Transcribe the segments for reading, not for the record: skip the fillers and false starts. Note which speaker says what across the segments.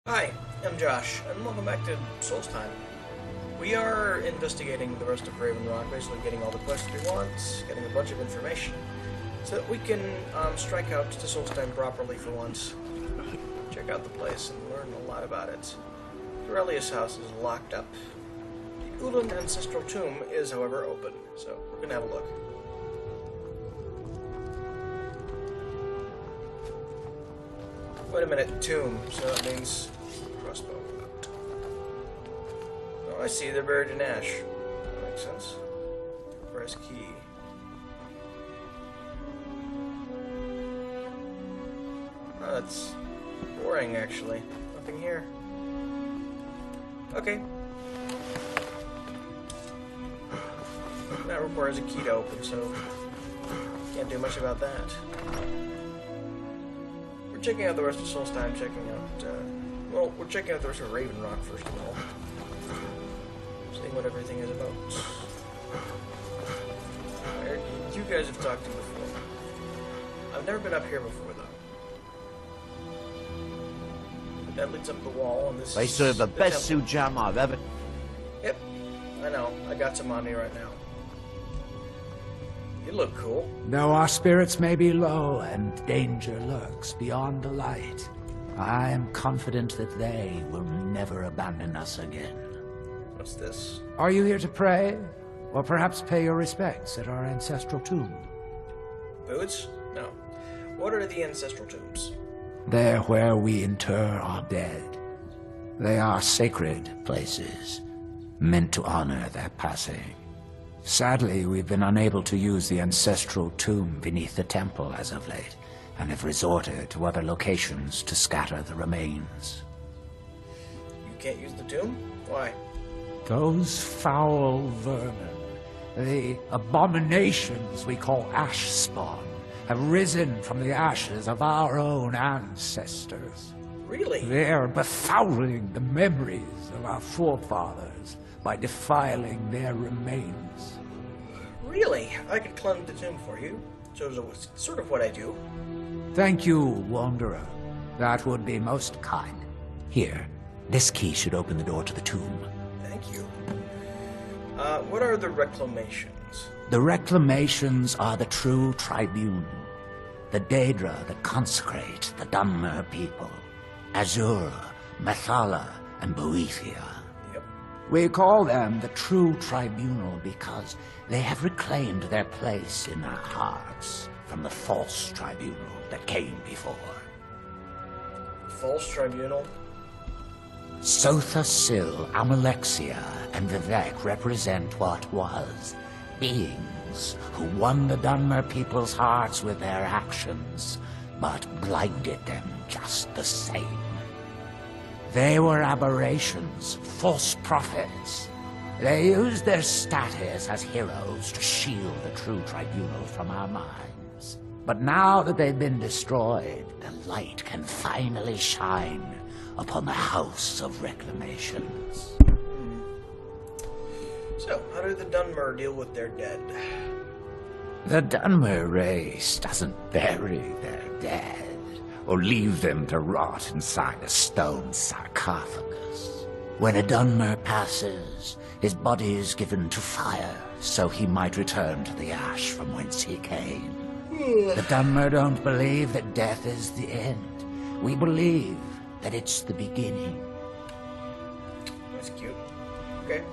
Speaker 1: Hi, I'm Josh, and welcome back to Souls Time. We are investigating the rest of Raven Rock, basically getting all the quests we want, getting a bunch of information, so that we can strike out to Souls Time properly for once. Check out the place and learn a lot about it. Dorelia's house is locked up. The Alduin ancestral tomb is, however, open, so we're gonna have a look. Wait a minute, tomb, so that means crossbow. Oh, I see, they're buried in ash. That makes sense. Press key. Oh, that's boring, actually. Nothing here. Okay. That requires a key to open, so can't do much about that. We're checking out the rest of Souls Time, well, we're checking out the rest of Raven Rock first of all. Seeing what everything is about. You guys have talked to before. I've never been up here before, though. But that leads up the wall, and this
Speaker 2: They serve the best suit jam I've ever...
Speaker 1: Yep, I know. I got some on me right now. You look cool.
Speaker 3: Though our spirits may be low and danger lurks beyond the light, I am confident that they will never abandon us again.
Speaker 1: What's this?
Speaker 3: Are you here to pray? Or perhaps pay your respects at our ancestral tomb?
Speaker 1: Boots? No. What are the ancestral tombs?
Speaker 3: They're where we inter our dead. They are sacred places, meant to honor their passing. Sadly, we've been unable to use the ancestral tomb beneath the temple as of late, and have resorted to other locations to scatter the remains.
Speaker 1: You can't use the tomb? Why?
Speaker 3: Those foul vermin, the abominations we call ash spawn, have risen from the ashes of our own ancestors.
Speaker 1: Really?
Speaker 3: They're befouling the memories of our forefathers by defiling their remains.
Speaker 1: Really? I could cleanse the tomb for you. So it's sort of what I do.
Speaker 3: Thank you, Wanderer. That would be most kind. Here, this key should open the door to the tomb.
Speaker 1: Thank you. What are the reclamations?
Speaker 3: The reclamations are the true tribune. The Daedra that consecrate the Dunmer people. Azura, Methala, and Boethia.
Speaker 1: Yep.
Speaker 3: We call them the true tribunal because they have reclaimed their place in our hearts from the false tribunal that came before.
Speaker 1: False tribunal?
Speaker 3: Sotha Sil, Amalexia, and Vivek represent what was. Beings who won the Dunmer people's hearts with their actions, but blinded them just the same. They were aberrations, false prophets. They used their status as heroes to shield the true tribunal from our minds. But now that they've been destroyed, the light can finally shine upon the House of Reclamations.
Speaker 1: So, how do the Dunmer deal with their dead?
Speaker 3: The Dunmer race doesn't bury their dead, or leave them to rot inside a stone sarcophagus. When a Dunmer passes, his body is given to fire, so he might return to the ash from whence he came. The Dunmer don't believe that death is the end. We believe that it's the beginning.
Speaker 1: That's cute. Okay.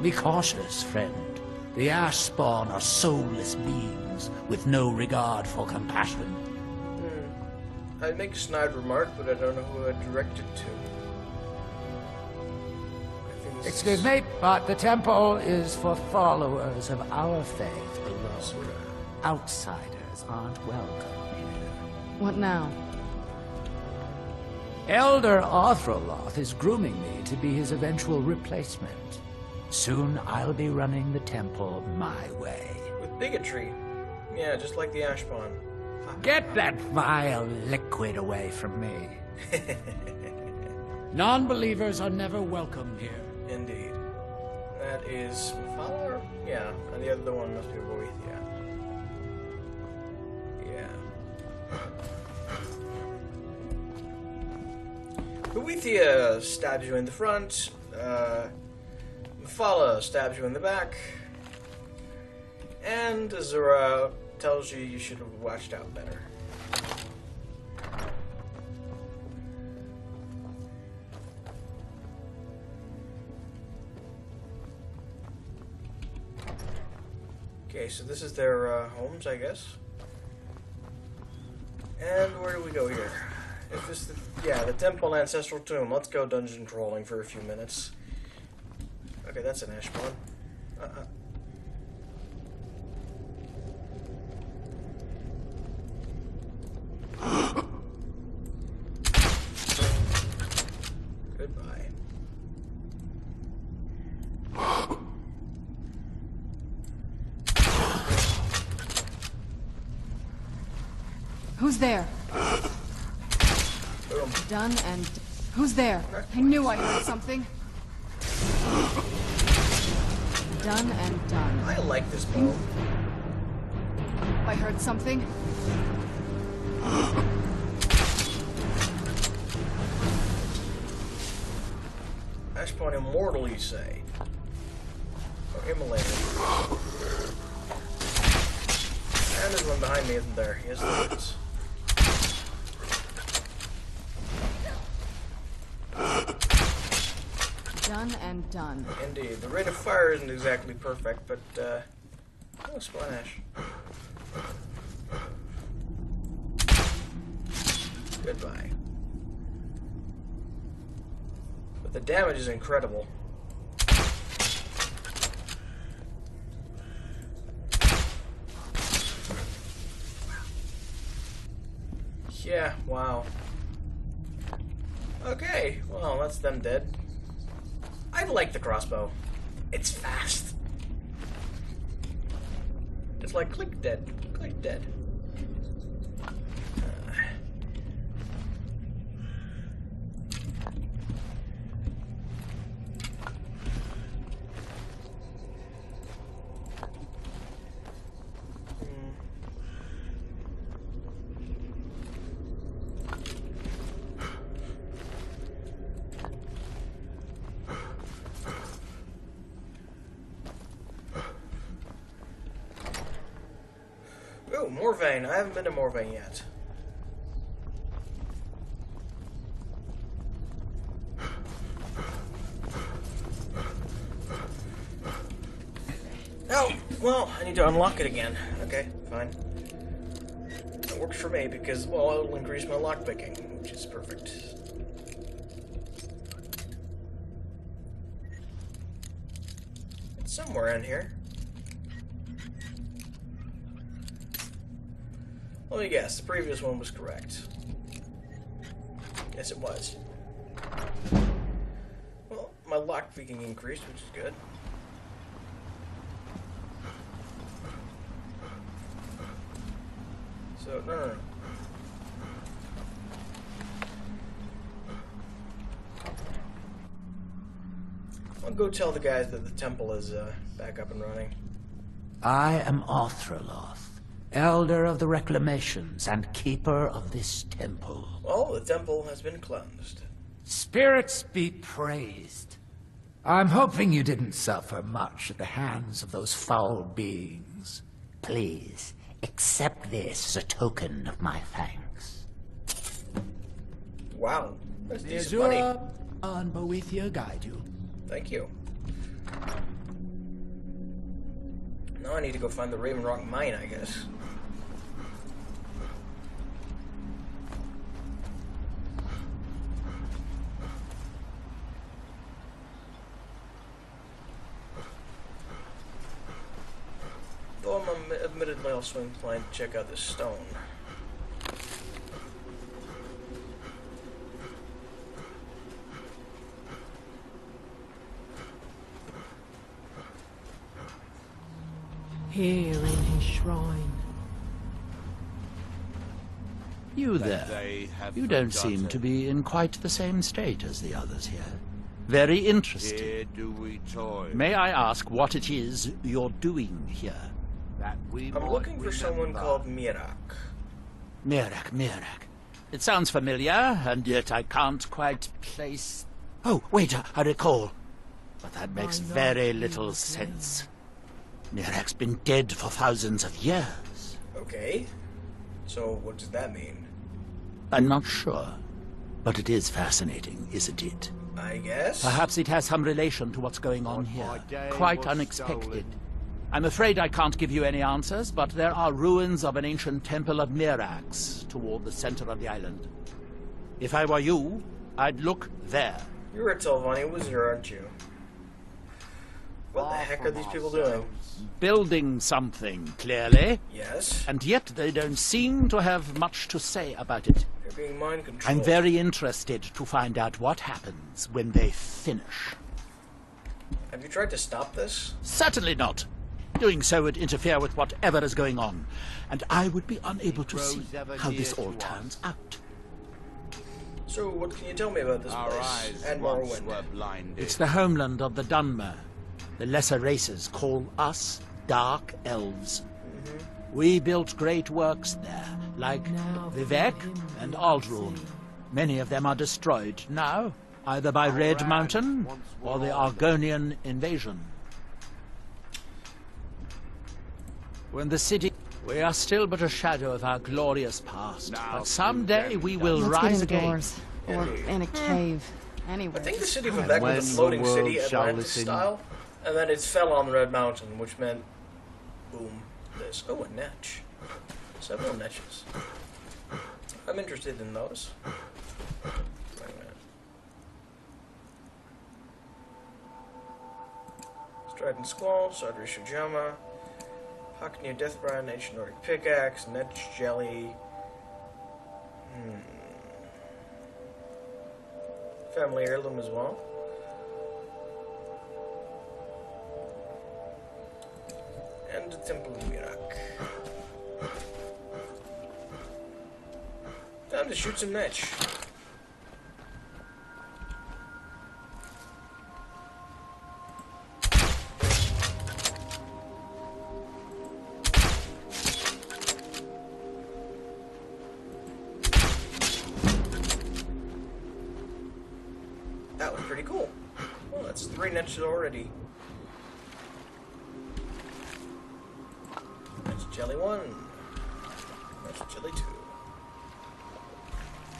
Speaker 3: Be cautious, friend. The ash spawn are soulless beings with no regard for compassion.
Speaker 1: I'd make a snide remark, but I don't know who I'd direct it to.
Speaker 3: Excuse me, but the temple is for followers of our faith alone. Outsiders aren't welcome here.
Speaker 4: What now?
Speaker 3: Elder Arthroloth is grooming me to be his eventual replacement. Soon I'll be running the temple my way.
Speaker 1: With bigotry. Yeah, just like the Ashpawn.
Speaker 3: Get that vile liquid away from me. Non-believers are never welcome here.
Speaker 1: Indeed. That is Methala? Yeah, and the other one must be Boethia. Yeah. Huithia stabs you in the front. Mephala stabs you in the back. And Azura tells you you should have watched out better. Okay, so this is their homes, I guess. And where do we go here? Is this the... Yeah, the Temple Ancestral Tomb. Let's go dungeon crawling for a few minutes. Okay, that's an ash spawn. Goodbye.
Speaker 4: Who's there?
Speaker 1: Boom.
Speaker 4: Done and... Who's there? I knew I heard something. Done and done.
Speaker 1: I like this bow.
Speaker 4: I heard something.
Speaker 1: Ash spawn immortal, you say? Or immolated? And there's one behind me, isn't there? Yes, there is.
Speaker 4: Done and done.
Speaker 1: Indeed. The rate of fire isn't exactly perfect, but, oh, splash. Goodbye. But the damage is incredible. Yeah, wow. Okay, well, that's them dead. I like the crossbow. It's fast. Just like click dead, click dead. Oh, Morvain. I haven't been to Morvain yet. Oh, well, I need to unlock it again. Okay, fine. That works for me because, well, it'll increase my lockpicking, which is perfect. It's somewhere in here. Let me guess, the previous one was correct. Yes, it was. Well, my lockpicking increased, which is good. So, no. I'll go tell the guys that the temple is back up and running.
Speaker 3: I am Arthroloth, Elder of the Reclamations and Keeper of this temple.
Speaker 1: Well, the temple has been cleansed.
Speaker 3: Spirits be praised. I'm hoping you didn't suffer much at the hands of those foul beings. Please, accept this as a token of my thanks.
Speaker 1: Wow, that's decent money.
Speaker 3: And Boethia guide you.
Speaker 1: Thank you. Now I need to go find the Raven Rock mine, I guess. Though I'm admittedly also inclined to check out this stone.
Speaker 5: Here in his shrine.
Speaker 2: You there. You don't seem to be in quite the same state as the others here. Very interesting.
Speaker 6: Here do we toil.
Speaker 2: May I ask what it is you're doing here?
Speaker 6: That we
Speaker 1: I'm
Speaker 6: might
Speaker 1: looking for someone
Speaker 6: remember.
Speaker 1: called Mirak.
Speaker 2: Mirak. It sounds familiar, and yet I can't quite place... Oh, wait, I recall. But that makes very little sense. Mirak's been dead for thousands of years.
Speaker 1: Okay. So, what does that mean?
Speaker 2: I'm not sure. But it is fascinating, isn't it?
Speaker 1: I guess?
Speaker 2: Perhaps it has some relation to what's going on here. Quite unexpected. I'm afraid I can't give you any answers, but there are ruins of an ancient temple of Mirax toward the center of the island. If I were you, I'd look there.
Speaker 1: You're a Telvanni wizard, aren't you? What the heck are these people doing?
Speaker 2: Building something, clearly.
Speaker 1: Yes?
Speaker 2: And yet they don't seem to have much to say about it.
Speaker 1: They're being mind controlled.
Speaker 2: I'm very interested to find out what happens when they finish.
Speaker 1: Have you tried to stop this?
Speaker 2: Certainly not. Doing so would interfere with whatever is going on, and I would be unable to see how this all turns out.
Speaker 1: So, what can you tell me about this place? And Morrowind.
Speaker 2: It's the homeland of the Dunmer. The lesser races call us Dark Elves. We built great works there, like Vivek and Alduin. Many of them are destroyed now, either by Red Mountain or the Argonian invasion. When the city... We are still but a shadow of our glorious past, but someday we will rise again.
Speaker 4: Indoors. Or in a cave. Anyway.
Speaker 1: I think the city of Vivek was a floating city, Atlantis style, and then it fell on the Red Mountain, which meant... boom. This. Oh, a netch. Several netches. I'm interested in those. Wait a minute. Strident Squall, Sardri Shujama, Haknir Deathbrand, Ancient Nordic Pickaxe, Netch Jelly. Family heirloom as well. And the Temple of Mirak. Time to shoot some netch. That was pretty cool. Well, that's 3 netches already. That's Jelly 1. That's Jelly 2.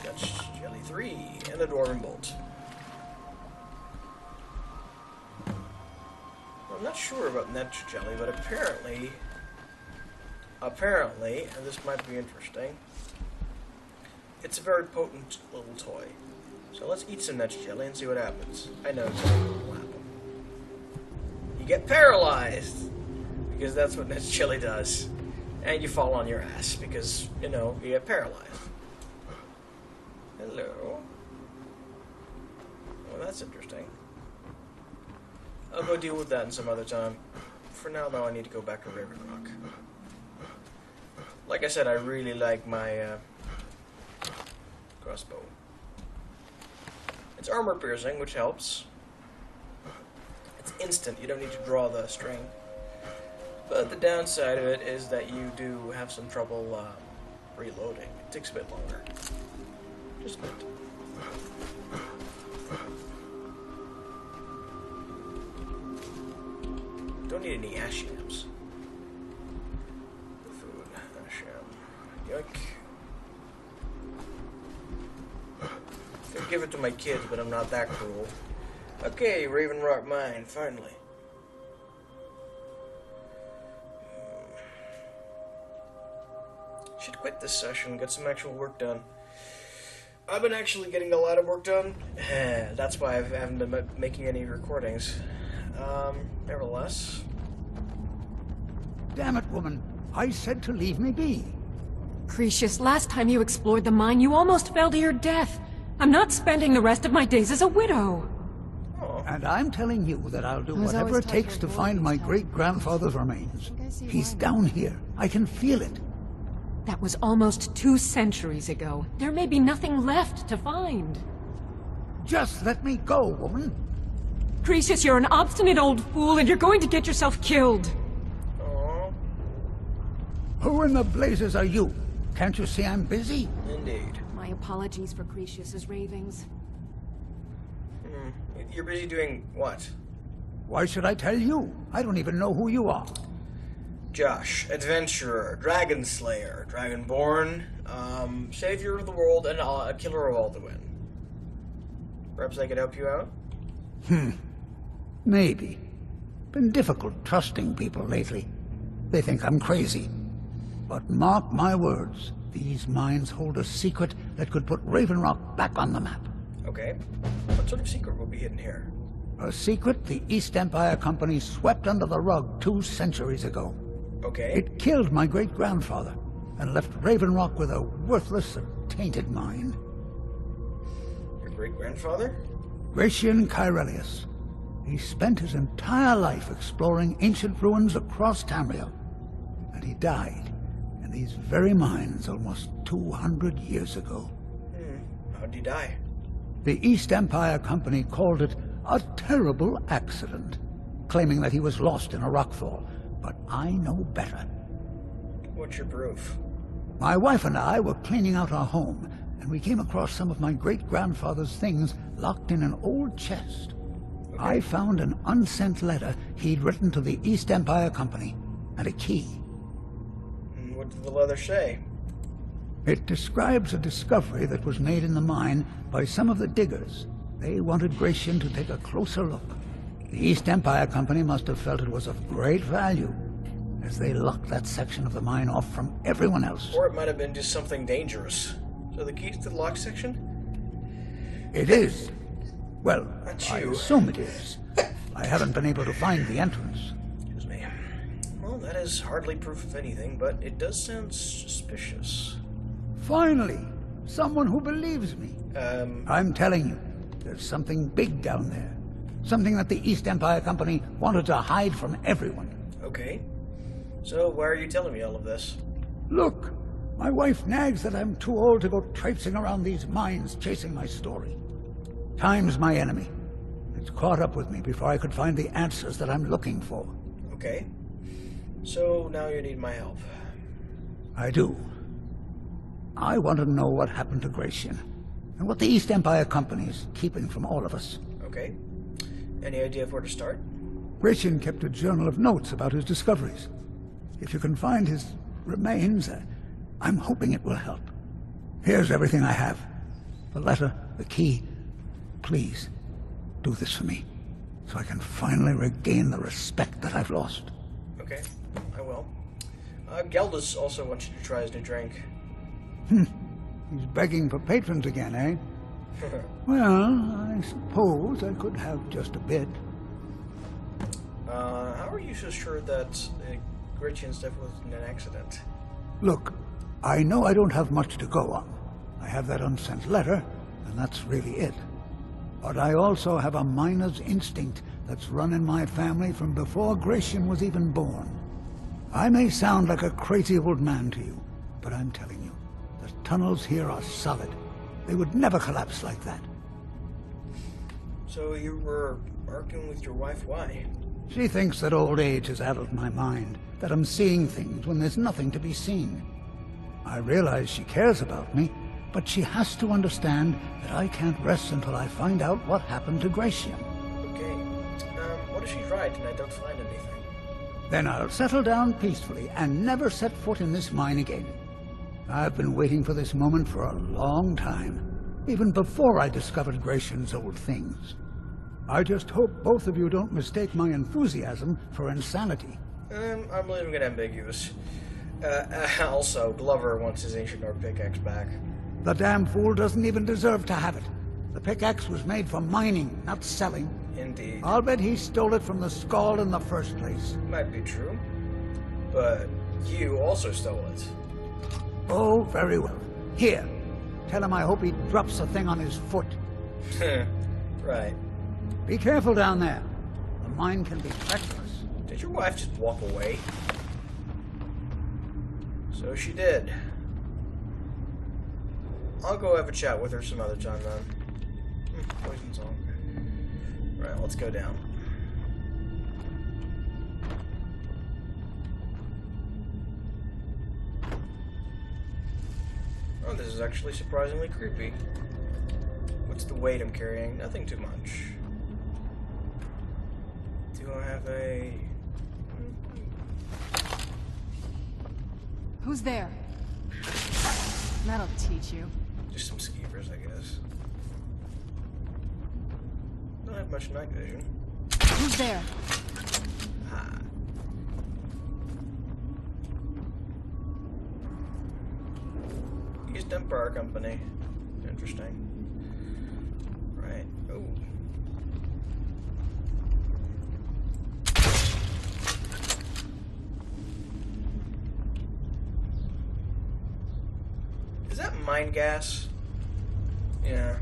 Speaker 1: That's Jelly 3. And a Dwarven Bolt. I'm not sure about Netch Jelly, but apparently, and this might be interesting, it's a very potent little toy. So let's eat some Netch Jelly and see what happens. I know exactly what will happen. You get paralyzed! Because that's what Netch Jelly does. And you fall on your ass because, you know, you get paralyzed. Hello. Well, that's interesting. I'll go deal with that in some other time. For now, though, I need to go back to Raven Rock. Like I said, I really like my crossbow. It's armor piercing, which helps. It's instant, you don't need to draw the string. But the downside of it is that you do have some trouble reloading. It takes a bit longer. Just a bit. Don't need any ash yams. Food, ash yam. Yuck. Could give it to my kids, but I'm not that cruel. Okay, Raven Rock Mine, finally. Should quit this session and get some actual work done. I've been actually getting a lot of work done. That's why I haven't been making any recordings. Nevertheless.
Speaker 6: Damn it, woman. I said to leave me be.
Speaker 5: Cretius, last time you explored the mine, you almost fell to your death. I'm not spending the rest of my days as a widow.
Speaker 1: Oh.
Speaker 6: And I'm telling you that I'll do whatever it takes to find my great-grandfather's remains. He's down here. I can feel it.
Speaker 5: That was almost 2 centuries ago. There may be nothing left to find.
Speaker 6: Just let me go, woman.
Speaker 5: Cretius, you're an obstinate old fool, and you're going to get yourself killed.
Speaker 1: Aww.
Speaker 6: Who in the blazes are you? Can't you see I'm busy?
Speaker 1: Indeed.
Speaker 5: My My apologies for Cretius's ravings.
Speaker 1: You're busy doing what?
Speaker 6: Why should I tell you? I don't even know who you are.
Speaker 1: Josh, adventurer, dragon slayer, dragonborn, savior of the world, and a killer of Alduin. Perhaps I could help you out?
Speaker 6: Maybe. Been difficult trusting people lately. They think I'm crazy. But mark my words, these mines hold a secret that could put Raven Rock back on the map.
Speaker 1: Okay. What sort of secret will be hidden here?
Speaker 6: A secret the East Empire Company swept under the rug 2 centuries ago.
Speaker 1: Okay.
Speaker 6: It killed my great-grandfather and left Raven Rock with a worthless and tainted mine.
Speaker 1: Your great-grandfather?
Speaker 6: Gratian Kyrelius. He spent his entire life exploring ancient ruins across Tamriel. And he died in these very mines almost 200 years ago.
Speaker 1: How'd he die?
Speaker 6: The East Empire Company called it a terrible accident, claiming that he was lost in a rockfall. But I know better.
Speaker 1: What's your proof?
Speaker 6: My wife and I were cleaning out our home, and we came across some of my great-grandfather's things locked in an old chest. Okay. I found an unsent letter he'd written to the East Empire Company, and a key.
Speaker 1: What did the letter say?
Speaker 6: It describes a discovery that was made in the mine by some of the diggers. They wanted Gratian to take a closer look. The East Empire Company must have felt it was of great value, as they locked that section of the mine off from everyone else.
Speaker 1: Or it might have been just something dangerous. So the key to the locked section?
Speaker 6: It is. Well,
Speaker 1: That's
Speaker 6: I
Speaker 1: you.
Speaker 6: assume it is. I haven't been able to find the entrance.
Speaker 1: Excuse me. Well, that is hardly proof of anything, but it does sound suspicious.
Speaker 6: Finally, someone who believes me. I'm telling you, there's something big down there. Something that the East Empire Company wanted to hide from everyone.
Speaker 1: Okay. So why are you telling me all of this?
Speaker 6: Look, my wife nags that I'm too old to go traipsing around these mines chasing my story. Time's my enemy. It's caught up with me before I could find the answers that I'm looking for.
Speaker 1: Okay. So now you need my help.
Speaker 6: I do. I want to know what happened to Gratian, and what the East Empire Company is keeping from all of us.
Speaker 1: Okay. Any idea of where to start?
Speaker 6: Gratian kept a journal of notes about his discoveries. If you can find his remains, I'm hoping it will help. Here's everything I have. The letter, the key. Please, do this for me, so I can finally regain the respect that I've lost.
Speaker 1: Okay, I will. Geldus also wants you to try his new drink.
Speaker 6: He's begging for patrons again, eh? Well, I suppose I could have just a bit.
Speaker 1: How are you so sure that Gratian's death wasn't an accident?
Speaker 6: Look, I know I don't have much to go on. I have that unsent letter, and that's really it. But I also have a miner's instinct that's run in my family from before Gratian was even born. I may sound like a crazy old man to you, but I'm telling you, the tunnels here are solid. They would never collapse like that.
Speaker 1: So you were arguing with your wife, why?
Speaker 6: She thinks that old age has addled my mind, that I'm seeing things when there's nothing to be seen. I realize she cares about me, but she has to understand that I can't rest until I find out what happened to Gratian.
Speaker 1: Okay. What if she's right and I don't find anything?
Speaker 6: Then I'll settle down peacefully and never set foot in this mine again. I've been waiting for this moment for a long time, even before I discovered Gratian's old things. I just hope both of you don't mistake my enthusiasm for insanity.
Speaker 1: I'm leaving it ambiguous. Also, Glover wants his ancient Nord pickaxe back.
Speaker 6: The damn fool doesn't even deserve to have it. The pickaxe was made for mining, not selling.
Speaker 1: Indeed.
Speaker 6: I'll bet he stole it from the Skald in the first place.
Speaker 1: Might be true. But you also stole it.
Speaker 6: Oh, very well. Here, tell him I hope he drops the thing on his foot.
Speaker 1: Right.
Speaker 6: Be careful down there. The mine can be treacherous.
Speaker 1: Did your wife just walk away? So she did. I'll go have a chat with her some other time then. Poison song. Right, let's go down. Oh, this is is actually surprisingly creepy. What's the weight I'm carrying? Nothing too much. Do I have a...
Speaker 4: Who's there? That'll teach you.
Speaker 1: Just some skeevers, I guess. Don't have much night vision.
Speaker 4: Who's there?
Speaker 1: Ah. East Empire Company. Interesting. Right. Oh. Is that mine gas? Yeah.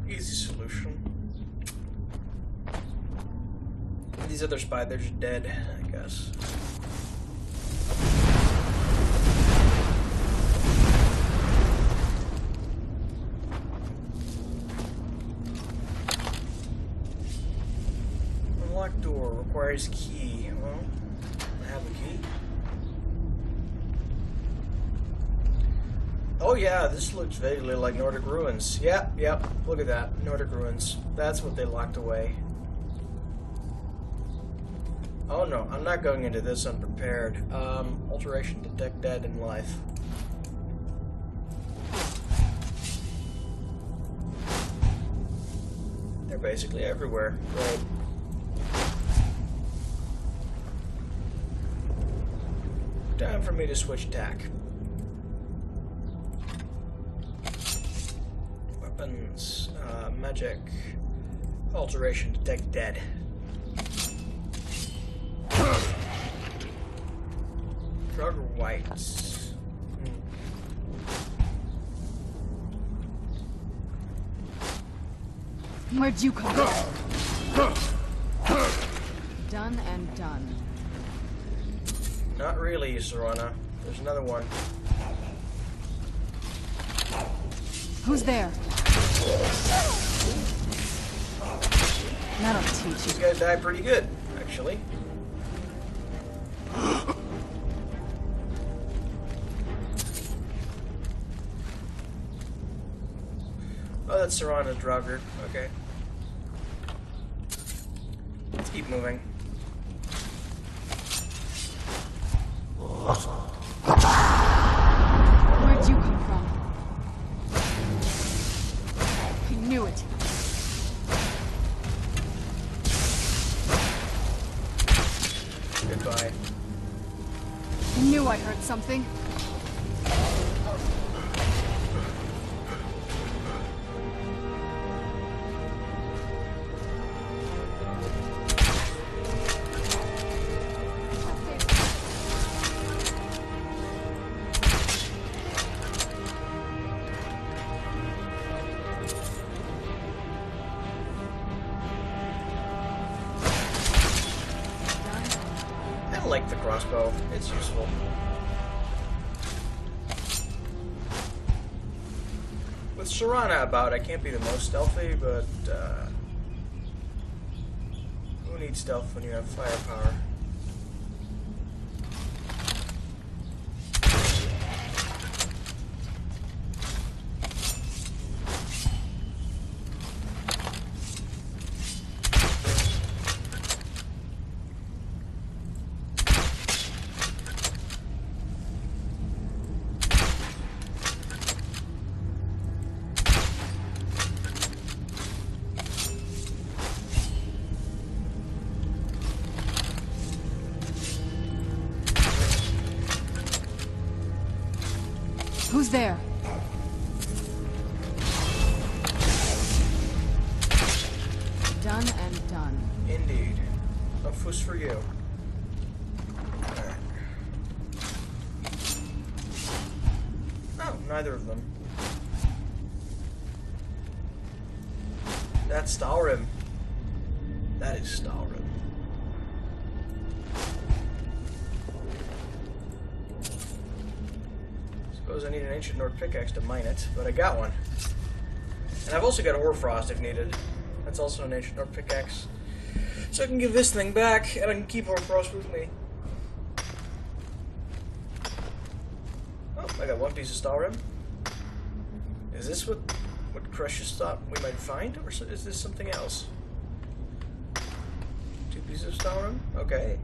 Speaker 1: Easy solution. These other spiders are dead, I guess. Unlocked door requires key. Well, I have a key. Oh yeah, this looks vaguely like Nordic ruins. Yep, look at that. Nordic ruins. That's what they locked away. Oh no, I'm not going into this unprepared. Alteration detect dead in life. They're basically everywhere. Right. Time for me to switch tack. Weapons, magic, alteration detect dead. Drug whites.
Speaker 4: Where'd you come from? Done and done.
Speaker 1: Not really, Serana. There's another one.
Speaker 4: Who's there? That'll teach
Speaker 1: These
Speaker 4: you.
Speaker 1: guys die pretty good, actually. Oh, that's Serana's Draugr. Okay. Let's keep moving.
Speaker 4: Where'd you come from? I knew it.
Speaker 1: Goodbye.
Speaker 4: I knew I heard something.
Speaker 1: I like the crossbow. It's useful. With Serana about, I can't be the most stealthy, but who needs stealth when you have firepower?
Speaker 4: Who's there? Done and done.
Speaker 1: Indeed. No fuss for you. Alright. Oh, neither of them. That's Stalrim. That is Stalrim. Suppose I need an ancient Nord pickaxe to mine it, but I got one. And I've also got Hoarfrost if needed. It's also an ancient orc pickaxe. So I can give this thing back, and I can keep Horcrux with me. Oh, I got one piece of Stalrim. Is this what Crush's thought we might find, or is this something else? 2 pieces of Stalrim? Okay.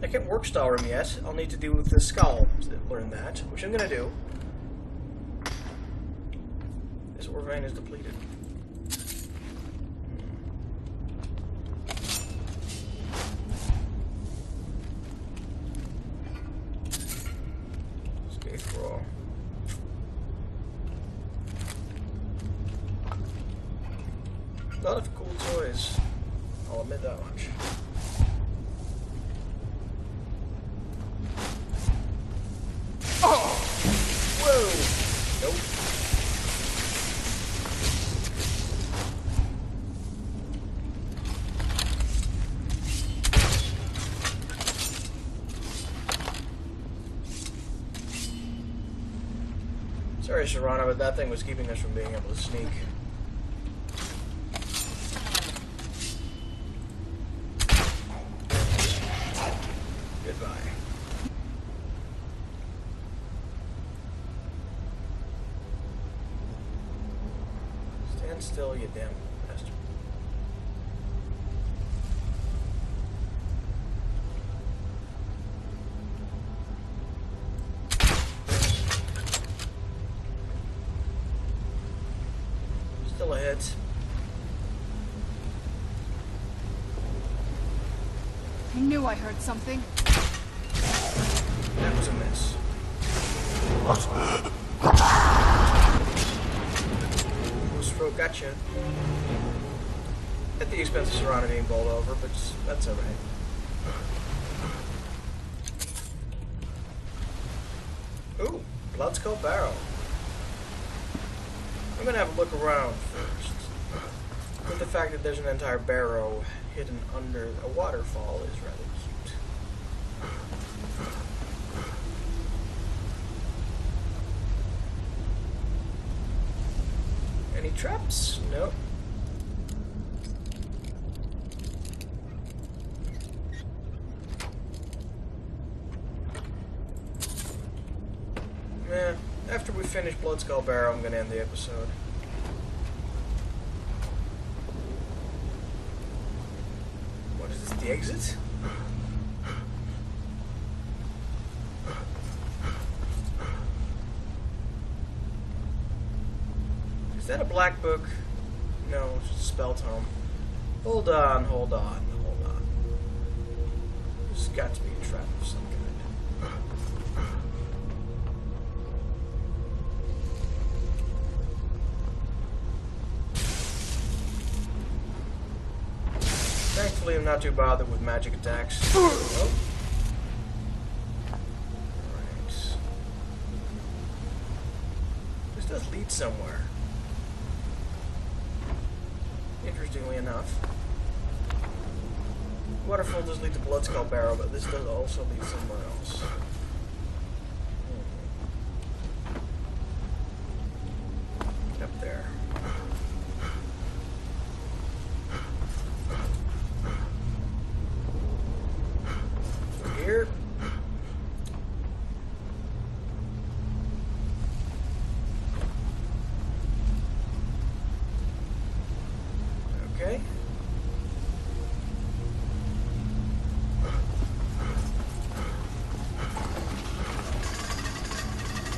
Speaker 1: I can't work Stalrim yet. I'll need to do with the skull to learn that, which I'm gonna do. This ore vein is depleted. Scathe. A lot of cool toys. I'll admit that much. Oh! Whoa! Nope. Sorry, Serrano, but that thing was keeping us from being able to sneak. Goodbye. Stand still, you damn bastard. Still a hit.
Speaker 4: I knew I heard something.
Speaker 1: That was a miss. Throat gotcha. At the expense of Serrano being bowled over, but that's alright. Ooh, Bloodskull Barrow. I'm gonna have a look around first. But the fact that there's an entire barrow hidden under a waterfall is rather cute. Any traps? Nope. Yeah, after we finish Bloodskull Barrow, I'm gonna end the episode. What is this, the exit? Is that a black book? No, it's just a spell tome. Hold on, hold on, hold on. There's got to be a trap of some kind. Thankfully, I'm not too bothered with magic attacks. Oh. Alright. This does lead somewhere. Interestingly enough. Waterfall does lead to Bloodskull Barrow, but this does also lead somewhere else. Get up there. Here. Okay.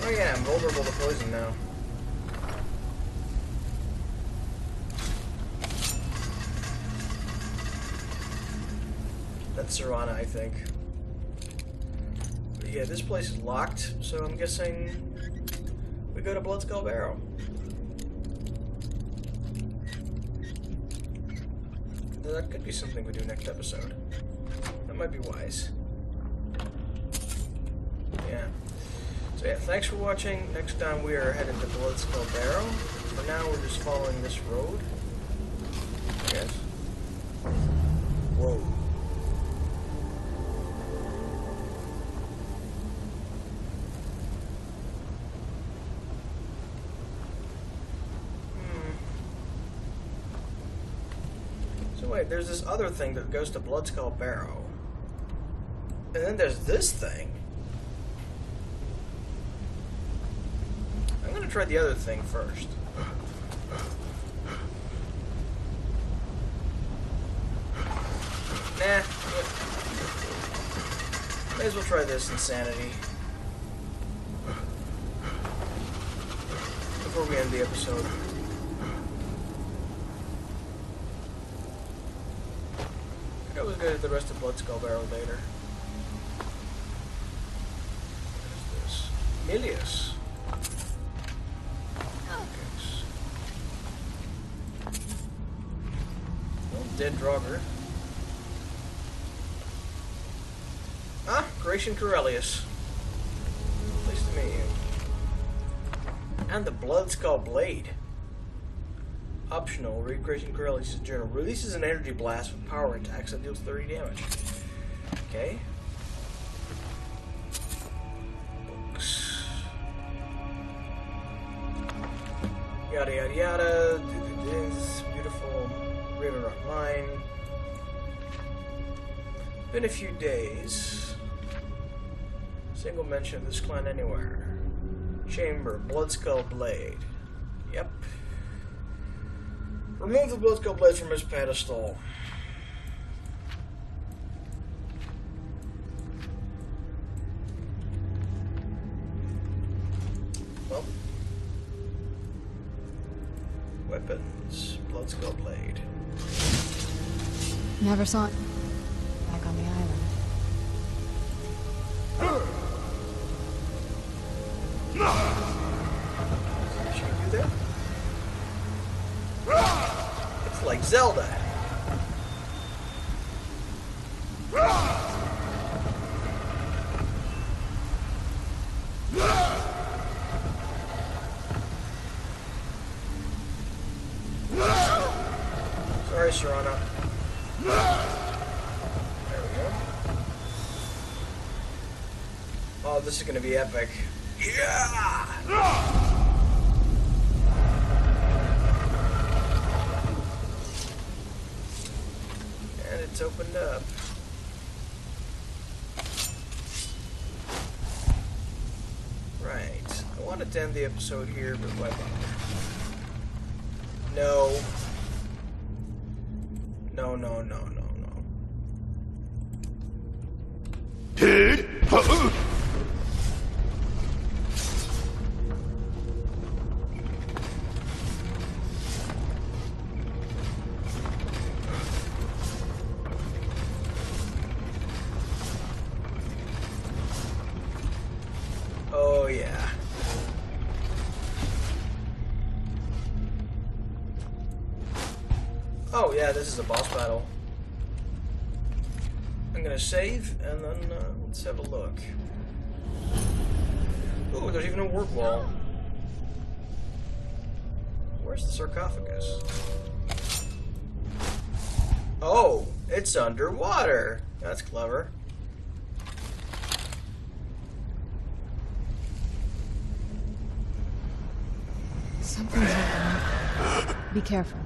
Speaker 1: Oh yeah, I'm vulnerable to poison now. That's Serrano, I think. But yeah, this place is locked, so I'm guessing we go to Bloodskull Barrow. That could be something we do next episode. That might be wise. Yeah. So yeah, thanks for watching. Next time we are headed to Bloodskull Barrow. For now, we're just following this road. I guess. Whoa. wait, there's this other thing that goes to Bloodskull Barrow. And then there's this thing. I'm gonna try the other thing first. Nah. May as well try this insanity. Before we end the episode. I was good at the rest of Bloodskull Barrow later. What is this? Milius. Well, dead Draugr. Ah, Gratian Corellius. Pleased to meet you. And the Bloodskull Blade. Optional, read Gratian Corellius' journal. Releases an energy blast with power attacks that deals 30 damage. Okay. Books. Yada yada yada. This beautiful Raven Rock Mine. Been a few days. Single mention of this clan anywhere. Chamber, Bloodskull Blade. Yep. Remove the Bloodskull Blade from his pedestal. Well. Weapons. Bloodskull Blade.
Speaker 4: Never saw it. Back on the island.
Speaker 1: She can do that? It's like Zelda. Sorry, Serana. There we go. Oh, this is gonna be epic. Yeah! And it's opened up. Right. I wanted to end the episode here, but what? No. No, no, no, no, no. Oh, yeah. Oh, yeah, this is a boss battle. I'm gonna save, and then let's have a look. Ooh, there's even a word wall. Where's the sarcophagus? Oh, it's underwater. That's clever.
Speaker 4: Something's happening. Be careful.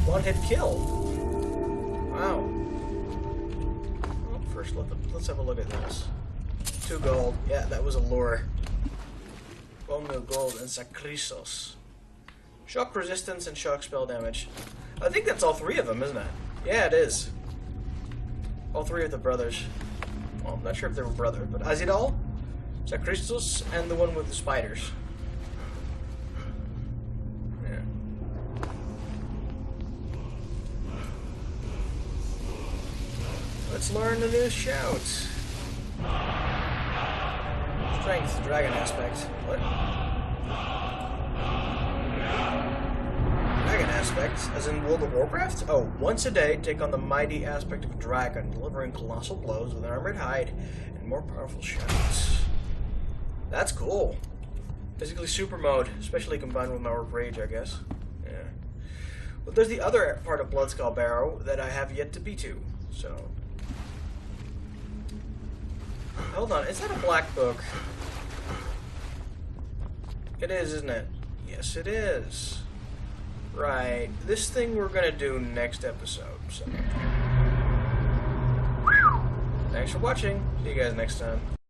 Speaker 1: One hit kill. Wow. Well, first, let's have a look at this. 2 gold. Yeah, that was a lure. 1 mil gold and Sacrisos. Shock resistance and shock spell damage. I think that's all 3 of them, isn't it? Yeah, it is. All 3 of the brothers. Well, I'm not sure if they were brothers, but Azidal, Sacrisos, and the one with the spiders. Yeah. Let's learn a new shout. Strength, dragon aspect. What? Dragon aspect, as in World of Warcraft? Oh, once a day, take on the mighty aspect of a dragon, delivering colossal blows with an armored hide and more powerful shouts. That's cool. Basically super mode, especially combined with my Orc Rage, I guess. Yeah. But there's the other part of Bloodskull Barrow that I have yet to be to, so... Hold on, is that a black book? It is, isn't it? Yes, it is. Right. This thing we're gonna do next episode. So. Thanks for watching. See you guys next time.